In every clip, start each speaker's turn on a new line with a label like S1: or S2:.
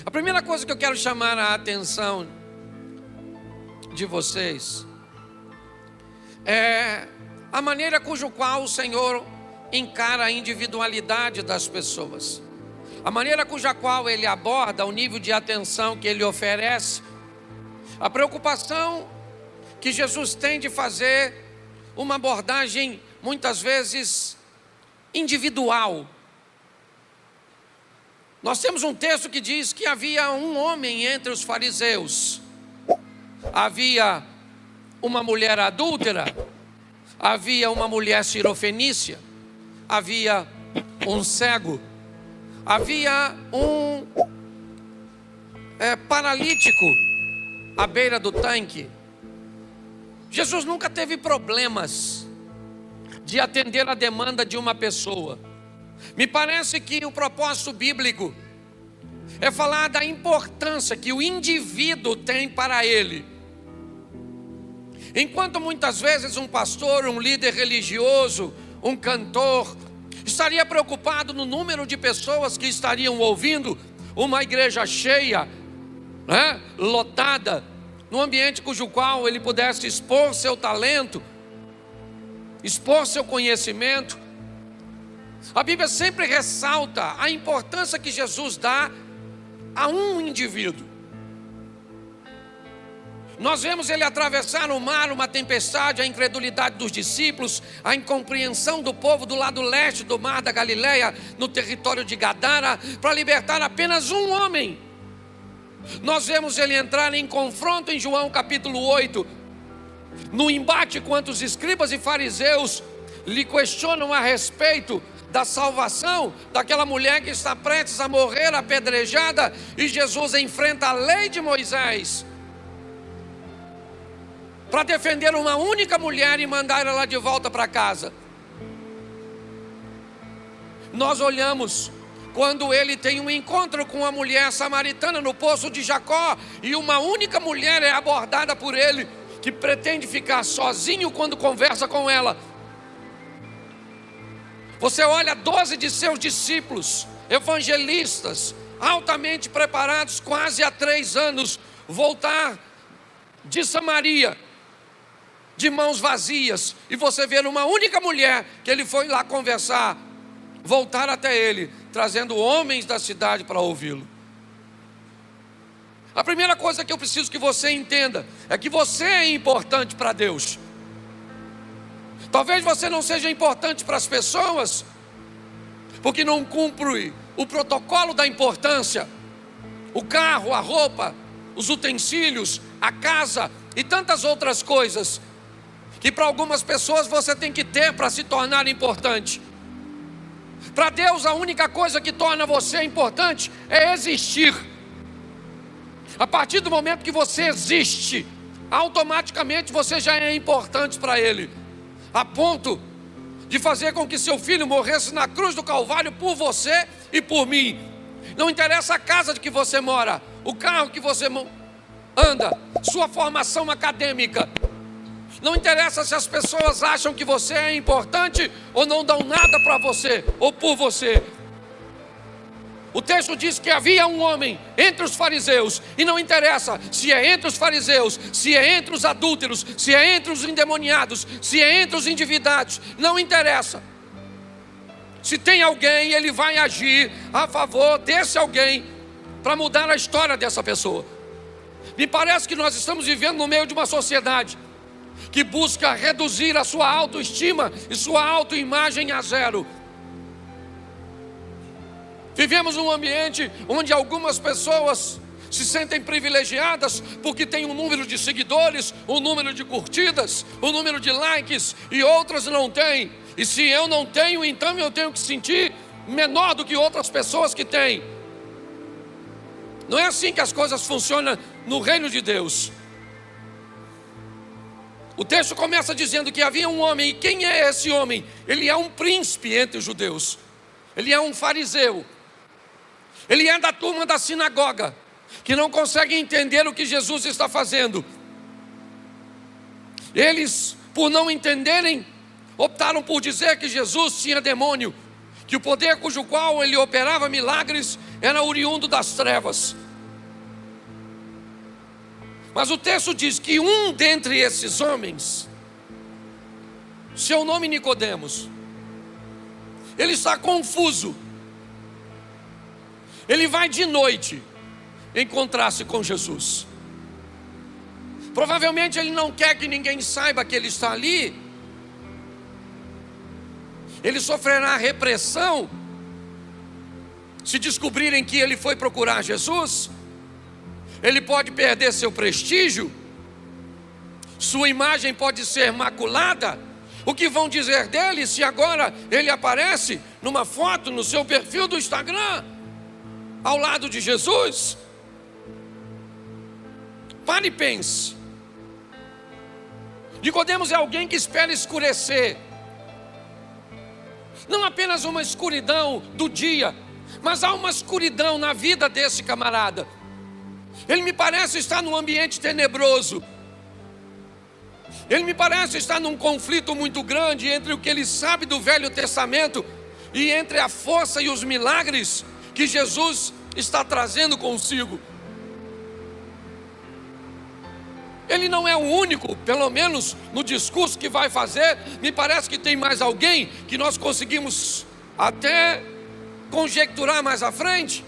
S1: A primeira coisa que eu quero chamar a atenção de vocês é a maneira cujo qual o Senhor encara a individualidade das pessoas, a maneira cuja qual Ele aborda o nível de atenção que Ele oferece, a preocupação que Jesus tem de fazer uma abordagem muitas vezes individual. Nós temos um texto que diz que havia um homem entre os fariseus, havia uma mulher adúltera, havia uma mulher cirofenícia, havia um cego, havia um paralítico à beira do tanque. Jesus nunca teve problemas de atender a demanda de uma pessoa. Me parece que o propósito bíblico é falar da importância que o indivíduo tem para ele. Enquanto muitas vezes um pastor, um líder religioso, um cantor, estaria preocupado no número de pessoas que estariam ouvindo uma igreja cheia, lotada, num ambiente cujo qual ele pudesse expor seu talento, expor seu conhecimento. A Bíblia sempre ressalta a importância que Jesus dá a um indivíduo. Nós vemos ele atravessar o mar, uma tempestade, a incredulidade dos discípulos, a incompreensão do povo do lado leste do mar da Galileia, no território de Gadara, para libertar apenas um homem. Nós vemos ele entrar em confronto em João capítulo 8, no embate quanto os escribas e fariseus lhe questionam a respeito da salvação daquela mulher que está prestes a morrer apedrejada, e Jesus enfrenta a lei de Moisés para defender uma única mulher e mandar ela de volta para casa. Nós olhamos quando ele tem um encontro com uma mulher samaritana no poço de Jacó, e uma única mulher é abordada por ele, que pretende ficar sozinho quando conversa com ela. Você olha 12 de seus discípulos, evangelistas, altamente preparados, quase há 3 anos, voltar de Samaria, de mãos vazias, e você vê uma única mulher que ele foi lá conversar, voltar até ele, trazendo homens da cidade para ouvi-lo. A primeira coisa que eu preciso que você entenda é que você é importante para Deus. Talvez você não seja importante para as pessoas, porque não cumpre o protocolo da importância, o carro, a roupa, os utensílios, a casa e tantas outras coisas, que para algumas pessoas você tem que ter para se tornar importante. Para Deus, a única coisa que torna você importante é existir. A partir do momento que você existe, automaticamente você já é importante para Ele, a ponto de fazer com que seu filho morresse na cruz do Calvário por você e por mim. Não interessa a casa de que você mora, o carro que você anda, sua formação acadêmica. Não interessa se as pessoas acham que você é importante ou não dão nada para você ou por você. O texto diz que havia um homem entre os fariseus, e não interessa se é entre os fariseus, se é entre os adúlteros, se é entre os endemoniados, se é entre os endividados, não interessa. Se tem alguém, ele vai agir a favor desse alguém para mudar a história dessa pessoa. Me parece que nós estamos vivendo no meio de uma sociedade que busca reduzir a sua autoestima e sua autoimagem a zero. Vivemos num ambiente onde algumas pessoas se sentem privilegiadas porque tem um número de seguidores, um número de curtidas, um número de likes, e outras não têm. E se eu não tenho, então eu tenho que sentir menor do que outras pessoas que têm. Não é assim que as coisas funcionam no reino de Deus. O texto começa dizendo que havia um homem, e quem é esse homem? Ele é um príncipe entre os judeus, ele é um fariseu, ele é da turma da sinagoga, que não consegue entender o que Jesus está fazendo. Eles, por não entenderem, optaram por dizer que Jesus tinha demônio, que o poder cujo qual ele operava milagres era oriundo das trevas. Mas o texto diz que um dentre esses homens, seu nome Nicodemos, ele está confuso. Ele vai de noite encontrar-se com Jesus. Provavelmente ele não quer que ninguém saiba que ele está ali. Ele sofrerá repressão se descobrirem que ele foi procurar Jesus. Ele pode perder seu prestígio, sua imagem pode ser maculada. O que vão dizer dele se agora ele aparece numa foto no seu perfil do Instagram, ao lado de Jesus? Pare e pense. Nicodemos é alguém que espera escurecer, não apenas uma escuridão do dia, mas há uma escuridão na vida desse camarada. Ele me parece estar num ambiente tenebroso. Ele me parece estar num conflito muito grande entre o que ele sabe do Velho Testamento e entre a força e os milagres que Jesus está trazendo consigo. Ele não é o único, pelo menos no discurso que vai fazer. Me parece que tem mais alguém que nós conseguimos até conjecturar mais à frente.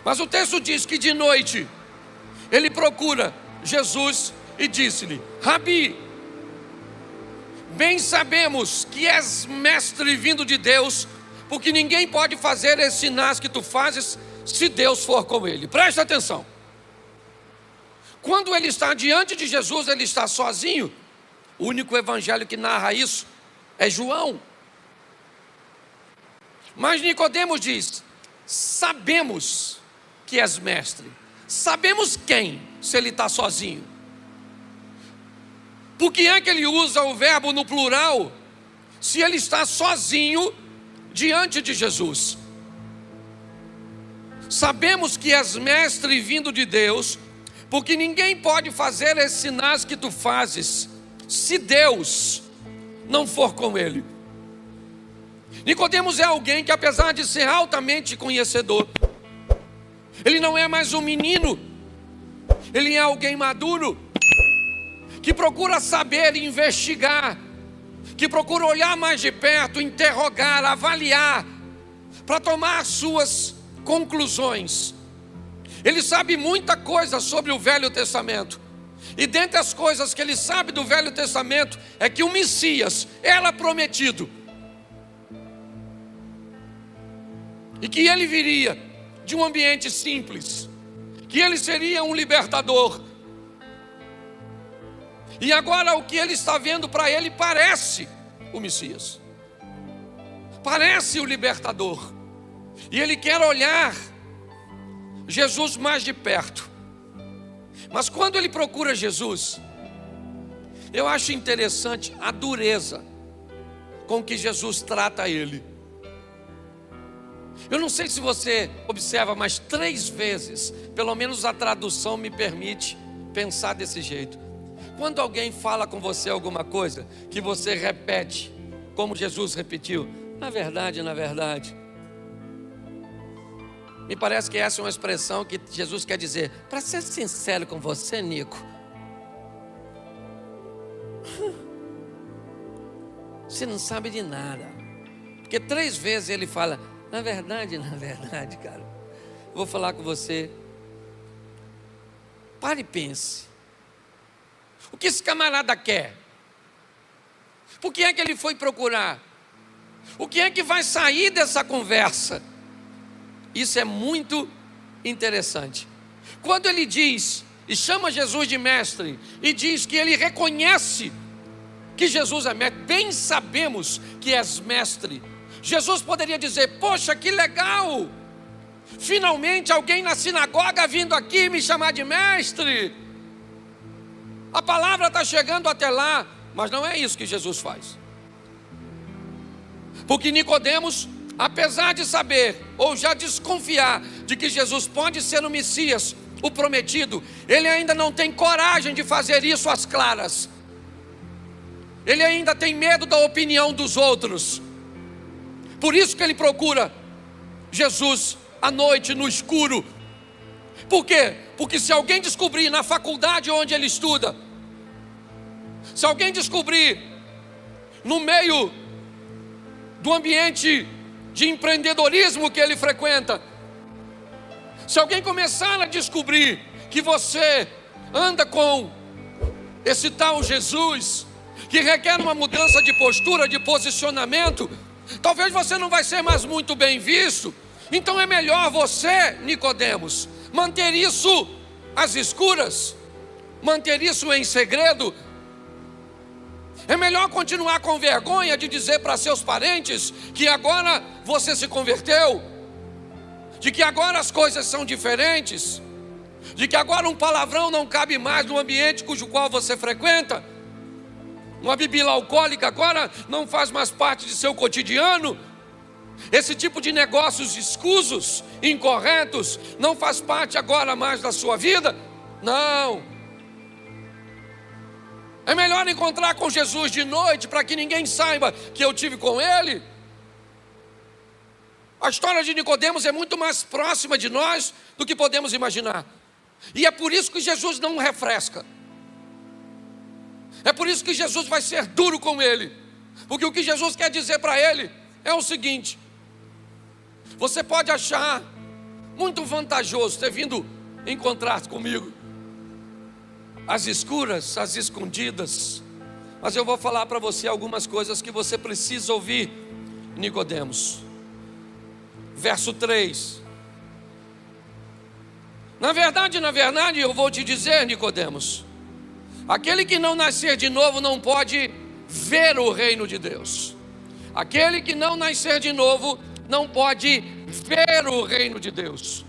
S1: Mas o texto diz que de noite ele procura Jesus e disse-lhe: Rabi, bem sabemos que és mestre vindo de Deus, porque ninguém pode fazer esses sinais que tu fazes se Deus for com ele. Presta atenção. Quando ele está diante de Jesus, ele está sozinho. O único evangelho que narra isso é João. Mas Nicodemos diz: sabemos que és mestre. Sabemos quem, se ele está sozinho? Por que é que ele usa o verbo no plural, se ele está sozinho diante de Jesus? Sabemos que és mestre vindo de Deus, porque ninguém pode fazer esses sinais que tu fazes se Deus não for com ele. Nicodemos é alguém que, apesar de ser altamente conhecedor, ele não é mais um menino, ele é alguém maduro, que procura saber e investigar, que procura olhar mais de perto, interrogar, avaliar, para tomar suas conclusões. Ele sabe muita coisa sobre o Velho Testamento, e dentre as coisas que ele sabe do Velho Testamento é que o Messias era prometido, e que ele viria de um ambiente simples, que ele seria um libertador. E agora o que ele está vendo para ele parece o Messias, parece o libertador, e ele quer olhar Jesus mais de perto. Mas quando ele procura Jesus, eu acho interessante a dureza com que Jesus trata ele. Eu não sei se você observa, mas 3 vezes, pelo menos a tradução me permite pensar desse jeito. Quando alguém fala com você alguma coisa, que você repete, como Jesus repetiu: na verdade, na verdade. Me parece que essa é uma expressão que Jesus quer dizer: para ser sincero com você, Nico, você não sabe de nada. Porque 3 vezes ele fala: na verdade, cara, eu vou falar com você. Pare e pense. O que esse camarada quer? Por que é que ele foi procurar? O que é que vai sair dessa conversa? Isso é muito interessante. Quando ele diz e chama Jesus de mestre, e diz que ele reconhece que Jesus é mestre, bem sabemos que és mestre. Jesus poderia dizer: poxa, que legal, finalmente alguém na sinagoga vindo aqui me chamar de mestre. A palavra está chegando até lá. Mas não é isso que Jesus faz. Porque Nicodemos, apesar de saber ou já desconfiar de que Jesus pode ser o Messias, o prometido, ele ainda não tem coragem de fazer isso às claras. Ele ainda tem medo da opinião dos outros. Por isso que ele procura Jesus à noite, no escuro. Por quê? Porque se alguém descobrir na faculdade onde ele estuda, se alguém descobrir no meio do ambiente de empreendedorismo que ele frequenta, se alguém começar a descobrir que você anda com esse tal Jesus, que requer uma mudança de postura, de posicionamento, talvez você não vai ser mais muito bem visto. Então é melhor você, Nicodemos, manter isso às escuras, manter isso em segredo. É melhor continuar com vergonha de dizer para seus parentes que agora você se converteu, de que agora as coisas são diferentes, de que agora um palavrão não cabe mais no ambiente cujo qual você frequenta, uma bebida alcoólica agora não faz mais parte de seu cotidiano, esse tipo de negócios escusos, incorretos, não faz parte agora mais da sua vida. Não. É melhor encontrar com Jesus de noite para que ninguém saiba que eu tive com Ele. A história de Nicodemos é muito mais próxima de nós do que podemos imaginar. E é por isso que Jesus não refresca. É por isso que Jesus vai ser duro com ele. Porque o que Jesus quer dizer para ele é o seguinte: você pode achar muito vantajoso ter vindo encontrar comigo às escuras, às escondidas, mas eu vou falar para você algumas coisas que você precisa ouvir, Nicodemos. Verso 3. Na verdade, eu vou te dizer, Nicodemos, aquele que não nascer de novo não pode ver o reino de Deus. Aquele que não nascer de novo não pode ver o reino de Deus.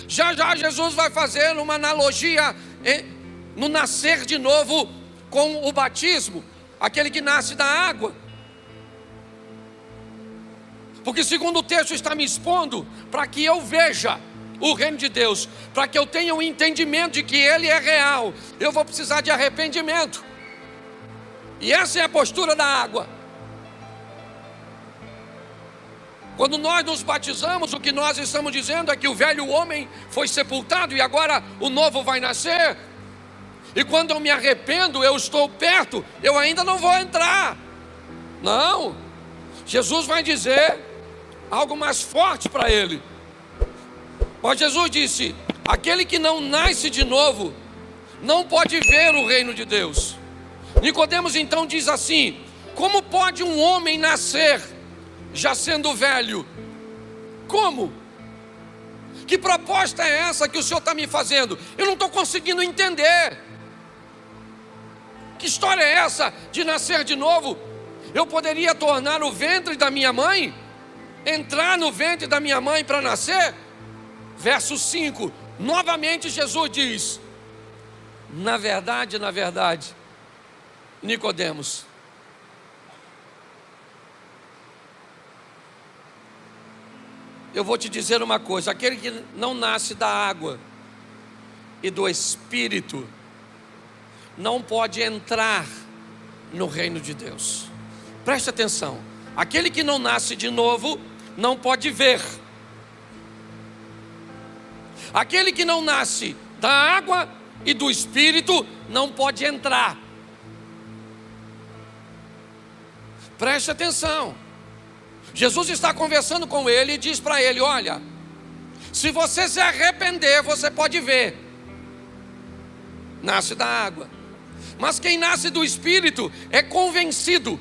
S1: Já já Jesus vai fazer uma analogia no nascer de novo com o batismo, aquele que nasce da água. Porque segundo o texto está me expondo para que eu veja o reino de Deus, para que eu tenha um entendimento de que Ele é real, eu vou precisar de arrependimento. E essa é a postura da água. Quando nós nos batizamos, o que nós estamos dizendo é que o velho homem foi sepultado e agora o novo vai nascer. E quando eu me arrependo, eu estou perto, eu ainda não vou entrar. Não, Jesus vai dizer algo mais forte para ele. Mas Jesus disse: aquele que não nasce de novo não pode ver o reino de Deus. Nicodemos então diz assim: como pode um homem nascer já sendo velho? Como? Que proposta é essa que o Senhor está me fazendo? Eu não estou conseguindo entender. Que história é essa de nascer de novo? Eu poderia tornar o ventre da minha mãe, entrar no ventre da minha mãe para nascer? Verso 5, novamente Jesus diz: na verdade, Nicodemos, eu vou te dizer uma coisa: aquele que não nasce da água e do Espírito não pode entrar no reino de Deus. Preste atenção: aquele que não nasce de novo não pode ver. Aquele que não nasce da água e do Espírito não pode entrar. Preste atenção. Jesus está conversando com ele e diz para ele: olha, se você se arrepender, você pode ver. Nasce da água. Mas quem nasce do Espírito é convencido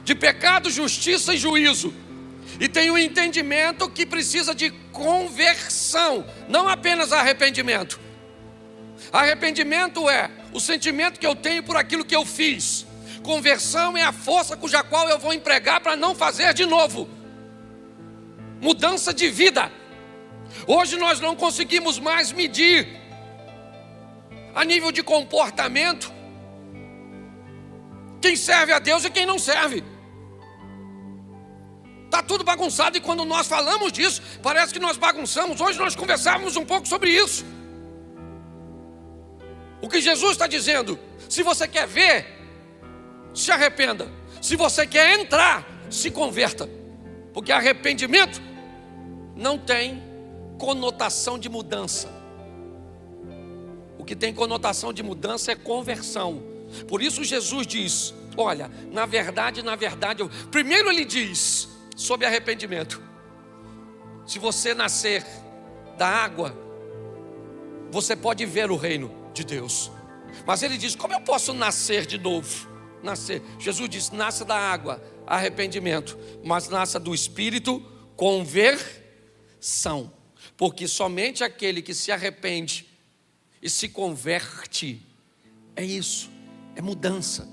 S1: de pecado, justiça e juízo. E tem um entendimento que precisa de conversão, não apenas arrependimento. Arrependimento é o sentimento que eu tenho por aquilo que eu fiz. Conversão é a força cuja qual eu vou empregar para não fazer de novo. Mudança de vida. Hoje nós não conseguimos mais medir a nível de comportamento quem serve a Deus e quem não serve. Está tudo bagunçado, e quando nós falamos disso, parece que nós bagunçamos. Hoje nós conversávamos um pouco sobre isso. O que Jesus está dizendo: se você quer ver, se arrependa. Se você quer entrar, se converta. Porque arrependimento não tem conotação de mudança. O que tem conotação de mudança é conversão. Por isso Jesus diz, olha, na verdade, primeiro ele diz sobre arrependimento. Se você nascer da água, você pode ver o reino de Deus. Mas ele diz, como eu posso nascer de novo? Jesus diz, nasça da água, arrependimento, mas nasça do Espírito, conversão. Porque somente aquele que se arrepende e se converte, é isso, é mudança.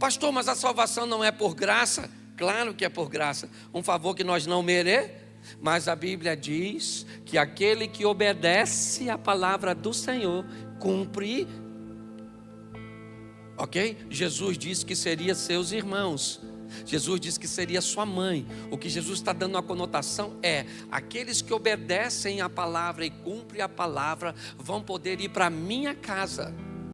S1: Pastor, mas a salvação não é por graça? Claro que é por graça, um favor que nós não merecemos. Mas a Bíblia diz que aquele que obedece à palavra do Senhor, cumpre. Ok? Jesus disse que seria seus irmãos. Jesus disse que seria sua mãe. O que Jesus está dando uma conotação é: aqueles que obedecem à palavra e cumprem a palavra vão poder ir para a minha casa.